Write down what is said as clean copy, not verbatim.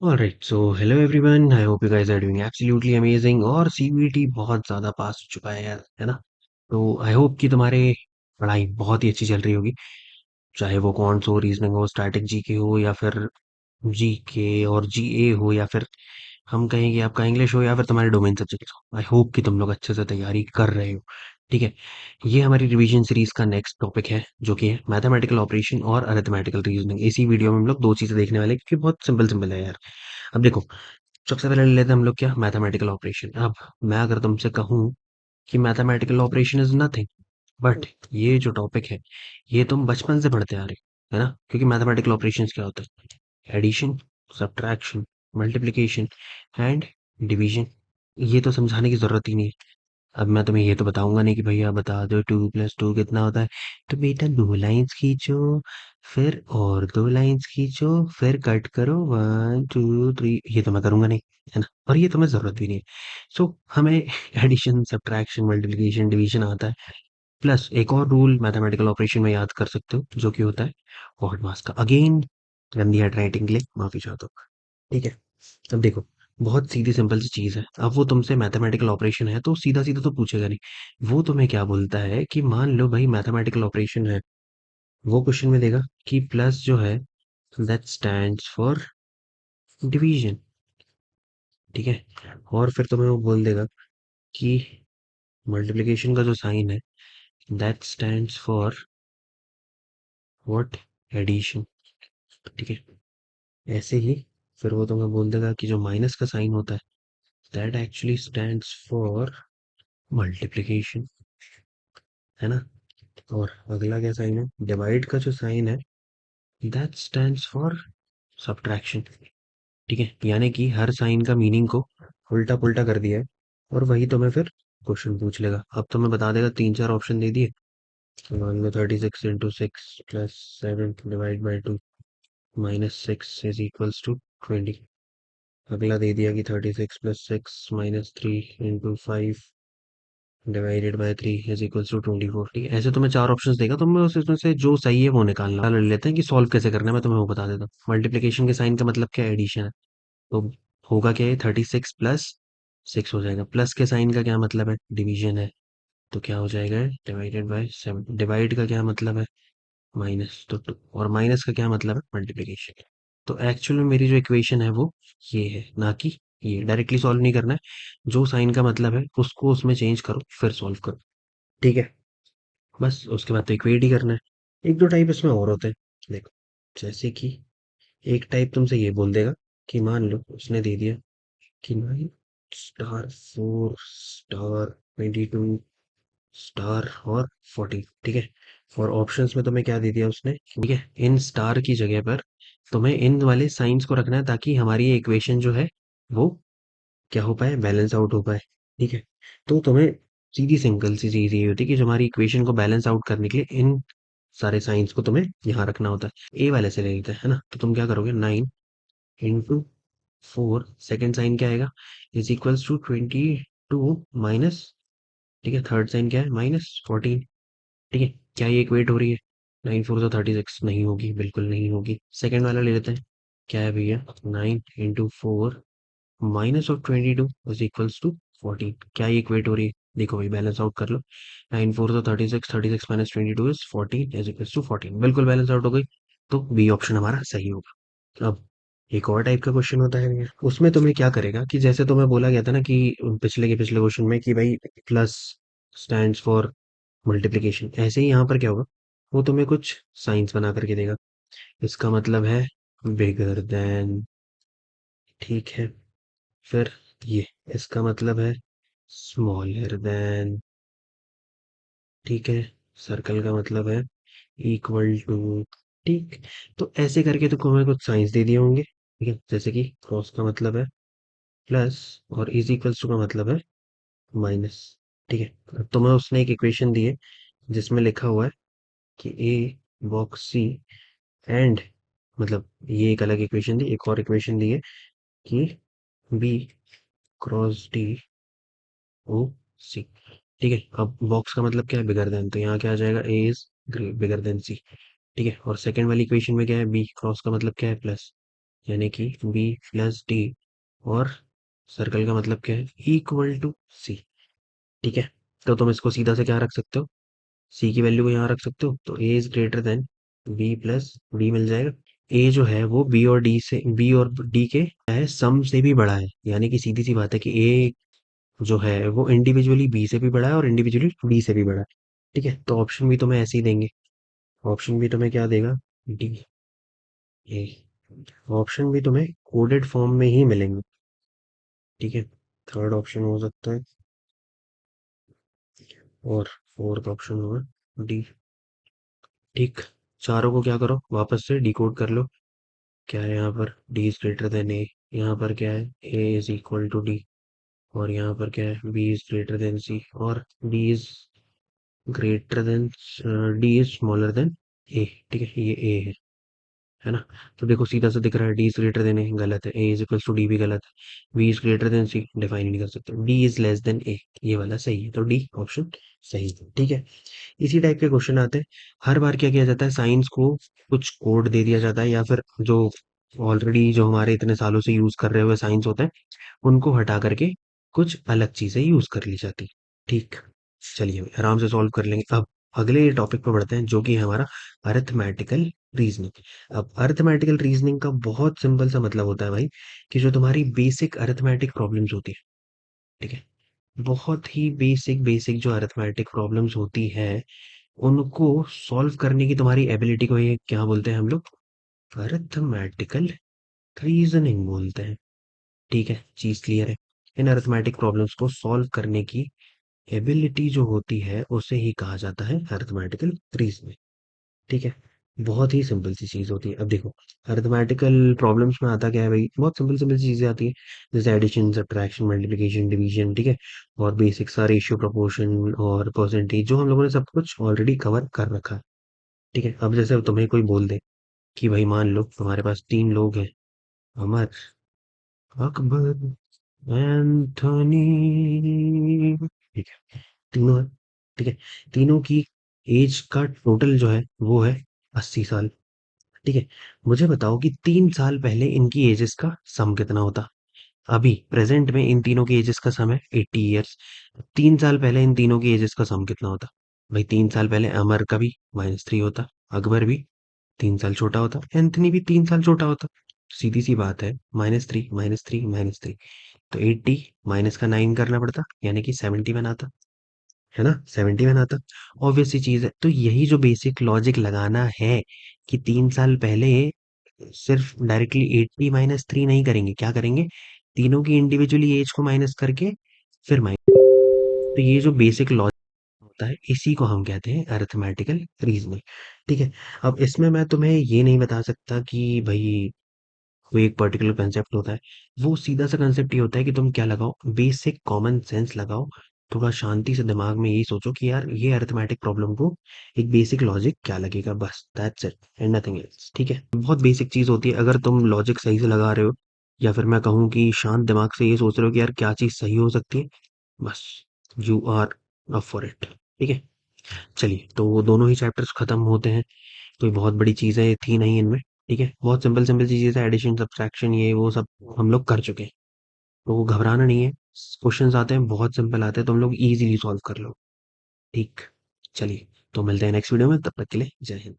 Alright, so hello everyone, I hope you guys are doing absolutely amazing. और CBT बहुत ज़्यादा पास हो चुका है यार, है ना? तो आई होप कि तुम्हारे पढ़ाई बहुत ही अच्छी चल रही होगी, चाहे वो कौन हो, रीजनिंग हो, स्टैटिक जीके हो, या फिर जीके और जीए हो, या फिर हम कहें कि आपका इंग्लिश हो, या फिर तुम्हारे डोमेन सब्जेक्ट हो। आई होप कि तुम लोग अच्छे से तैयारी कर रहे हो। ठीक है, ये हमारी रिवीजन सीरीज का नेक्स्ट टॉपिक है, जो कि है मैथमेटिकल ऑपरेशन और अरिथमेटिकल रीजनिंग। इसी वीडियो में हम लोग दो चीज़ें देखने वाले हैं, क्योंकि बहुत सिंपल सिंपल है यार। अब देखो, सबसे पहले ले लेते हैं हम लोग क्या, मैथमेटिकल ऑपरेशन। अब मैं अगर तुमसे कहूँ कि mathematical operation is nothing but, ये जो टॉपिक है ये तुम बचपन से पढ़ते आ रहे हो, है ना? क्योंकि मैथमेटिकल ऑपरेशंस क्या होता है? Addition, subtraction, multiplication and division. ये तो समझाने की जरूरत ही नहीं है। अब मैं तुम्हें ये तो बताऊंगा नहीं कि भैया बता दो 2 + 2 कितना होता है। तो बेटा दो लाइंस खींचो, फिर और दो लाइंस खींचो, फिर कट करो 1 2 3। ये तो मैं करूंगा नहीं, है ना? और ये तुम्हें जरूरत भी नहीं है। सो हमें एडिशन, सब्ट्रैक्शन, मल्टीप्लिकेशन, डिवीजन आता है। प्लस एक और रूल मैथमेटिकल ऑपरेशन में याद कर सकते हो, जो कि होता है ऑड मास का। अगेन, गंदी हैंड राइटिंग के लिए माफी चाहता हूँ। ठीक है, अब देखो, बहुत सीधी सिंपल सी चीज़ है। अब वो तुमसे मैथमेटिकल ऑपरेशन है तो सीधा-सीधा तो पूछेगा नहीं। वो तुम्हें क्या बोलता है कि मान लो भाई मैथमेटिकल ऑपरेशन है, वो क्वेश्चन में देगा कि प्लस जो है दैट स्टैंड्स फॉर डिवीजन। ठीक है, और फिर तुम्हें वो बोल देगा कि मल्टीप्लिकेशन का जो साइन है that stands for what, addition. ठीक है, ऐसे ही फिर वो तुम्हें बोल देगा कि जो माइनस का साइन होता है that actually stands for multiplication, है ना? और अगला क्या साइन है? डिवाइड का जो साइन है दैट स्टैंड्स फॉर सब्ट्रैक्शन। ठीक है, यानी कि हर साइन का मीनिंग को उल्टा पुल्टा कर दिया है, और वही तुम्हें फिर क्वेश्चन पूछ लेगा। अब तुम्हें बता देगा, तीन चार ऑप्शन दे दिए। मान लो 36 × 6 + 7 / 2 -6 इज इक्वल्स टू 20। अगला दे दिया कि 36 + 6 -3 × 5 /3 इज इक्वल्स टू 24। ठीक है, ऐसे तुम्हें चार ऑप्शंस देगा, तुम्हें उसमें से जो सही है वो निकालना। चलो ले लेते हैं कि सॉल्व कैसे करना है, मैं तुम्हें वो बता देता हूँ। मल्टीप्लिकेशन के साइन का मतलब क्या है? एडिशन है। तो होगा क्या, ये 36 + 6 हो जाएगा। प्लस के साइन का क्या मतलब है? डिवीजन है। तो क्या हो जाएगा? Divided by 7। डिवाइड का क्या मतलब है? माइनस। तो और माइनस का क्या मतलब है? मल्टीप्लिकेशन। तो एक्चुअल में मेरी जो इक्वेशन है वो ये है, ना कि ये। डायरेक्टली सॉल्व नहीं करना है, जो साइन का मतलब है उसको उसमें चेंज करो फिर सॉल्व करो। ठीक है, बस उसके बाद तो इक्वेट ही करना है। एक दो टाइप इसमें और होते हैं, देखो। जैसे कि एक टाइप तुमसे ये बोल देगा कि मान लो उसने दे दिया कि 9 * 4 * 22 और 14। ठीक है, और ऑप्शंस में तुम्हें क्या दे दिया उसने? ठीक है, इन स्टार की जगह पर तुम्हें इन वाले साइंस को रखना है, ताकि हमारी ये इक्वेशन जो है वो क्या हो पाए, बैलेंस आउट हो पाए। ठीक है, तो तुम्हें सीधी सिंपल सी चीज ये होती है कि जो हमारी इक्वेशन को बैलेंस आउट करने के लिए इन सारे साइंस को तुम्हें यहाँ रखना होता है। ए वाले से ले लेते हैं, है ना? तो तुम क्या करोगे, 9 × 4, सेकेंड साइन क्या आएगा? Is equals to 22 minus. ठीक है, थर्ड साइन क्या है? -14। ठीक है, क्या ये इक्वेट हो रही है? 9 × 4 = 36 नहीं होगी, बिल्कुल नहीं होगी। सेकेंड वाला ले लेते हैं, क्या है भैया? 9 × 4 -22 इज इक्वल्स टू 14। क्या ये इक्वेट हो रही है? देखो भाई, बैलेंस आउट कर लो। 9 × 4 = 36, 36 -22 इज 14 इज इक्वल्स टू 14। बिल्कुल बैलेंस आउट हो गई। तो बी ऑप्शन हमारा सही होगा। अब एक और टाइप का क्वेश्चन होता है भैया, उसमें तुम्हें क्या करेगा कि जैसे तुम्हें बोला गया था ना कि पिछले क्वेश्चन में कि भाई प्लस स्टैंड्स फॉर मल्टीप्लिकेशन, ऐसे ही यहाँ पर क्या होगा, वो तुम्हें कुछ साइंस बना करके देगा। इसका मतलब है बिगर देन। ठीक है, फिर ये, इसका मतलब है स्मॉलर देन। ठीक है, सर्कल का मतलब है इक्वल टू। ठीक, तो ऐसे करके तो हमें कुछ साइंस दे दिए होंगे। ठीक है, जैसे कि क्रॉस का मतलब है प्लस, और इज इक्वल्स टू का मतलब है माइनस। ठीक है, अब तुम्हें उसने एक इक्वेशन दी है जिसमें लिखा हुआ है कि ए बॉक्स सी एंड, मतलब ये एक अलग इक्वेशन दी, एक और इक्वेशन दी है कि बी क्रॉस डी ओ सी। ठीक है, अब बॉक्स का मतलब क्या है? Bigger than. तो यहाँ क्या आ जाएगा? ए इज बिगर देन सी। ठीक है, और सेकंड वाली इक्वेशन में क्या है? बी क्रॉस का मतलब क्या है? प्लस। यानी कि बी प्लस डी, और सर्कल का मतलब क्या है, इक्वल टू सी। ठीक है, तो तुम इसको सीधा से क्या रख सकते हो, सी की वैल्यू को यहाँ रख सकते हो, तो A is greater than B plus D मिल जाएगा। ए जो है वो बी और डी के क्या है, सम से भी बड़ा है, यानी कि सीधी सी बात है कि ए जो है वो इंडिविजुअली बी से भी बड़ा है और इंडिविजुअली डी से भी बड़ा है। ठीक है, तो ऑप्शन भी तुम्हें ऐसे ही देंगे, ऑप्शन भी तुम्हें क्या देगा, डी ए, ऑप्शन भी तुम्हें कोडेड फॉर्म में ही मिलेंगे। ठीक है, थर्ड ऑप्शन हो सकता है, और फोर्थ ऑप्शन होगा डी। ठीक, चारों को क्या करो, वापस से डिकोड कर लो। क्या है यहाँ पर, D is greater than A, यहाँ पर क्या है, A is equal to D, और यहाँ पर क्या है, B is greater than C, और D is greater than, D is smaller than A. ठीक है, ये ए है ना। तो देखो सीधा सा दिख रहा है, D is greater than A गलत है, A is equal to D भी गलत है, B is greater than C define नहीं कर सकते, D is less than A ये वाला सही है, तो डी ऑप्शन सही है। ठीक है, इसी टाइप के क्वेश्चन आते हैं। हर बार क्या किया जाता है, साइंस को कुछ कोड दे दिया जाता है, या फिर जो ऑलरेडी जो हमारे इतने सालों से यूज कर रहे हुए साइंस होते हैं उनको हटा करके कुछ अलग चीजें यूज कर ली जाती। ठीक, चलिए भाई, आराम से सॉल्व कर लेंगे। अब अगले टॉपिक पर बढ़ते हैं, जो कि है हमारा अरिथमेटिकल रीजनिंग। अब अरिथमेटिकल रीजनिंग का बहुत सिंपल सा मतलब होता है भाई, कि जो तुम्हारी बेसिक अरिथमेटिक प्रॉब्लम्स होती है, ठीक है, बहुत ही बेसिक बेसिक जो अरिथमेटिक प्रॉब्लम्स होती है, उनको सॉल्व करने की तुम्हारी एबिलिटी को ये क्या बोलते हैं हम लोग, अरिथमेटिकल रीजनिंग बोलते हैं। ठीक है, चीज क्लियर है। इन अरिथमेटिक प्रॉब्लम्स को सॉल्व करने की एबिलिटी जो होती है उसे ही कहा जाता है अरिथमेटिकल रीजनिंग। ठीक है, बहुत ही सिंपल सी चीज होती है। अब देखो, अरिथमेटिकल प्रॉब्लम्स में आता क्या है भाई, बहुत सिंपल सिंपल चीजें आती है, जैसे एडिशन, सब्ट्रैक्शन, मल्टीप्लिकेशन, डिवीजन। ठीक है, और बेसिक सा रेशियो, प्रोपोर्शन और परसेंटेज, जो हम लोगों ने सब कुछ ऑलरेडी कवर कर रखा है। ठीक है, अब जैसे तुम्हें कोई बोल दे कि भाई मान लो तुम्हारे पास तीन लोग हैं, अमर, अकबर, एंथोनी। ठीक है, तीनों है। ठीक है, तीनों की एज का टोटल जो है वो है 80 साल। ठीक है, मुझे बताओ कि 3 साल पहले इनकी एजेस का सम कितना होता। अभी प्रेजेंट में इन तीनों की एजेस का सम है 80 ईयर्स। 3 साल पहले इन तीनों की एजेस का सम कितना होता। भाई 3 साल पहले अमर का भी -3 होता, अकबर भी 3 साल छोटा होता, एंथनी भी 3 साल छोटा होता। सीधी सी बात है, -3 -3 -3, तो 80 माइनस का 9 करना पड़ता, यानी कि 71 आता, है ना, 71 आता। ऑब्वियस सी चीज है, तो यही जो बेसिक लॉजिक लगाना है, कि 3 साल पहले सिर्फ डायरेक्टली 80 - 3 नहीं करेंगे, क्या करेंगे, तीनों की इंडिविजुअली एज को माइनस करके फिर माइनस। तो ये जो बेसिक लॉजिक होता है, इसी को हम कहते हैं अरिथमेटिकल रीजनिंग। ठीक है, अब इसमें मैं तुम्हें ये नहीं बता सकता कि भाई कोई एक पर्टिकुलर कंसेप्ट होता है, वो सीधा सा कंसेप्ट ये होता है कि तुम क्या लगाओ, बेसिक कॉमन सेंस लगाओ। थोड़ा शांति से दिमाग में यही सोचो कि यार ये अरिथमेटिक प्रॉब्लम को एक बेसिक लॉजिक क्या लगेगा, बस that's it and nothing else. ठीक है, बहुत बेसिक चीज होती है, अगर तुम लॉजिक सही से लगा रहे हो, या फिर मैं कहूँ कि शांत दिमाग से ये सोच रहे हो कि यार क्या चीज सही हो सकती है, बस you are up for it. ठीक है, चलिए, तो वो दोनों ही चैप्टर्स खत्म होते हैं। कोई बहुत बड़ी चीजें थी नहीं इनमें। ठीक है, बहुत सिंपल सिंपल सी चीजें, एडिशन, सब्ट्रैक्शन, ये वो सब हम लोग कर चुके हैं, तो घबराना नहीं है। क्वेश्चंस आते हैं बहुत सिंपल आते हैं, तो हम लोग इजीली सॉल्व कर लो। ठीक, चलिए, तो मिलते हैं नेक्स्ट वीडियो में, तब तक के लिए जय हिंद।